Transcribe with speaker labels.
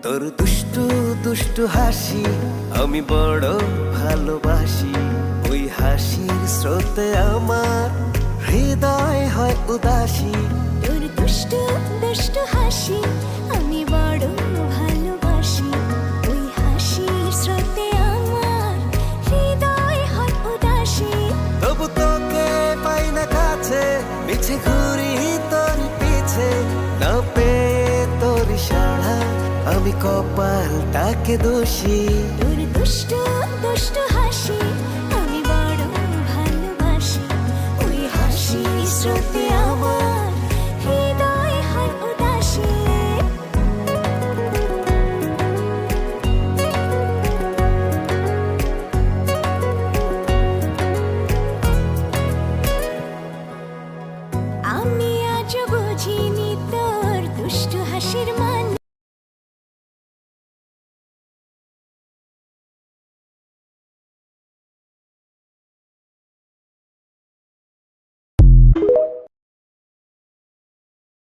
Speaker 1: তোর দুষ্টু দুষ্টু হাসি আমি বড় ভালোবাসি। ওই হাসির স্রোতে আমার হৃদয় হয় উদাসী।
Speaker 2: তোর দুষ্টু দুষ্টু হাসি আমি বড় ভালোবাসি। ওই হাসির স্রোতে আমার হৃদয় হয় উদাসী।
Speaker 1: তবু তোকে পাই না কাছে, মিছে ঘুরি তোর পিছে। না পেয়ে তোর সাড়া আমি কপালটাকে দোষী।
Speaker 2: তোর দুষ্টু দুষ্টু হাসি আমি বড় ভালোবাসি। ওই হাসির স্রোতে